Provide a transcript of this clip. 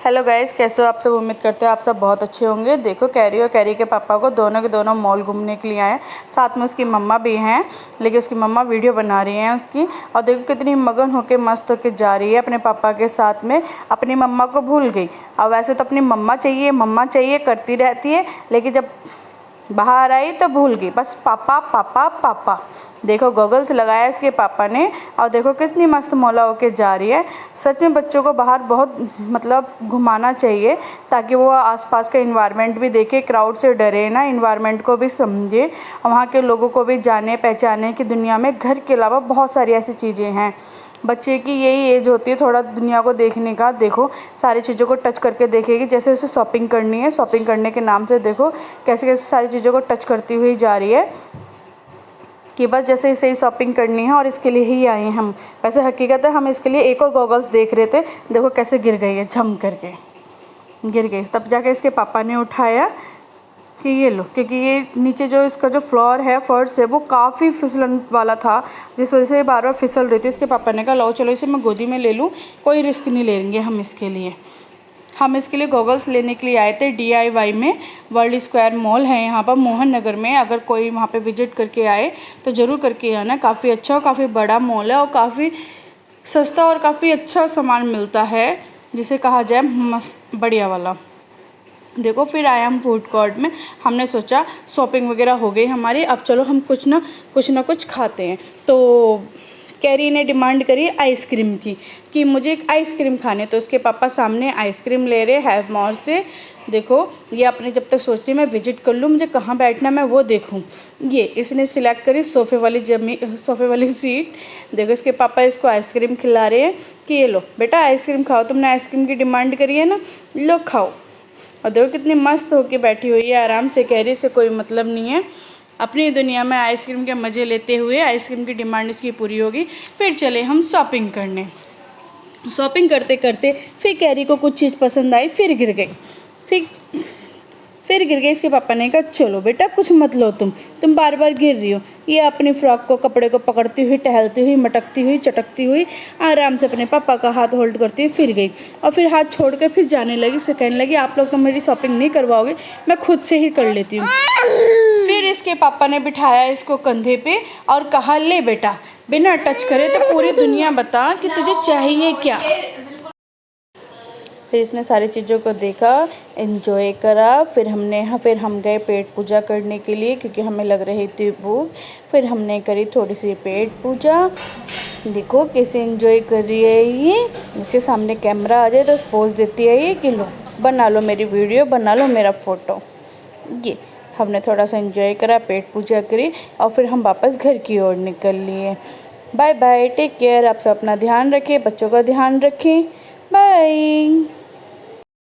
Hello guys, कैसे हो आप सब। उम्मीद करते हो आप सब बहुत अच्छे होंगे। देखो कैरी और कैरी के पापा को दोनों के दोनों मॉल घूमने के लिए आए हैं। साथ में उसकी मम्मा भी हैं, लेकिन उसकी मम्मा वीडियो बना रही हैं उसकी। और देखो कितनी मगन होके मस्त होके जा रही है अपने पापा के साथ में। अपनी मम्मा को भूल गई। और वैसे तो अपनी मम्मा चाहिए करती रहती है, लेकिन जब बाहर आई तो भूल गई, बस पापा पापा पापा। देखो गॉगल्स लगाया इसके पापा ने, और देखो कितनी मस्त मौला होके जा रही है। सच में बच्चों को बाहर बहुत घुमाना चाहिए, ताकि वो आसपास का इन्वायरमेंट भी देखे, क्राउड से डरे ना, इन्वायरमेंट को भी समझे, वहाँ के लोगों को भी जाने पहचाने कि दुनिया में घर के अलावा बहुत सारी ऐसी चीज़ें हैं। बच्चे की यही एज होती है थोड़ा दुनिया को देखने का। देखो सारी चीज़ों को टच करके देखेगी, जैसे उसे शॉपिंग करनी है, शॉपिंग करने के नाम से देखो कैसे कैसे सारी चीज़ों को टच करती हुई जा रही है कि बस जैसे इसे ही शॉपिंग करनी है और इसके लिए ही आए हैं हम। वैसे हकीकत है हम इसके लिए एक और गॉगल्स देख रहे थे। देखो कैसे गिर गई है, झम करके गिर गई। तब जाके इसके पापा ने उठाया कि ये लो, क्योंकि ये नीचे जो इसका जो फ्लोर है, फर्श है, वो काफ़ी फिसलन वाला था, जिस वजह से बार बार फिसल रही थी। इसके पापा ने कहा लो चलो इसे मैं गोदी में ले लूँ, कोई रिस्क नहीं लेंगे हम इसके लिए। हम इसके लिए गॉगल्स लेने के लिए आए थे DIY में। वर्ल्ड स्क्वायर मॉल है यहाँ पर मोहन नगर में। अगर कोई वहाँ पे विजिट करके आए तो ज़रूर करके आना। काफ़ी अच्छा और काफ़ी बड़ा मॉल है, और काफ़ी सस्ता और काफ़ी अच्छा सामान मिलता है, जिसे कहा जाए मस्त बढ़िया वाला। देखो फिर आए हम फूड कोर्ट में। हमने सोचा शॉपिंग वगैरह हो गई हमारी, अब चलो हम कुछ ना कुछ खाते हैं। तो कैरी ने डिमांड करी आइसक्रीम की, कि मुझे एक आइसक्रीम खाने। तो उसके पापा सामने आइसक्रीम ले रहे हैव मोर से। देखो ये अपने जब तक सोच रही मैं विजिट कर लूँ, मुझे कहाँ बैठना मैं वो देखूँ। ये इसने सिलेक्ट करी सोफ़े वाली सीट। देखो इसके पापा इसको आइसक्रीम खिला रहे हैं कि ये लो बेटा आइसक्रीम खाओ, तुमने आइसक्रीम की डिमांड करी है ना, लो खाओ। और देखो कितनी मस्त होके बैठी हुई है आराम से। कैरी से कोई मतलब नहीं है, अपनी दुनिया में आइसक्रीम के मज़े लेते हुए। आइसक्रीम की डिमांड इसकी पूरी होगी, फिर चले हम शॉपिंग करने। शॉपिंग करते करते फिर कैरी को कुछ चीज़ पसंद आई, फिर गिर गई। फिर गिर गई। इसके पापा ने कहा चलो बेटा कुछ मत लो, तुम बार बार गिर रही हो। ये अपनी फ्रॉक को, कपड़े को पकड़ती हुई, टहलती हुई, मटकती हुई, चटकती हुई आराम से अपने पापा का हाथ होल्ड करती हुई फिर गई। और फिर हाथ छोड़ कर फिर जाने लगी। से कहने लगी आप लोग तो मेरी शॉपिंग नहीं करवाओगे, मैं खुद से ही कर लेती हूँ। फिर इसके पापा ने बिठाया इसको कंधे पे और कहा ले बेटा, बिना टच करे तो पूरी दुनिया बता कि तुझे चाहिए क्या। फिर इसने सारी चीज़ों को देखा, एंजॉय करा। फिर हम गए पेट पूजा करने के लिए, क्योंकि हमें लग रही थी भूख। फिर हमने करी थोड़ी सी पेट पूजा। देखो कैसे एंजॉय कर रही है ये। इसके सामने कैमरा आ जाए तो पोज देती है ये कि लो बना लो मेरी वीडियो, बना लो मेरा फ़ोटो। ये हमने थोड़ा सा एंजॉय करा, पेट पूजा करी, और फिर हम वापस घर की ओर निकल लिए। Bye bye, take care. आप सब अपना ध्यान रखें, बच्चों का ध्यान रखें। बाय।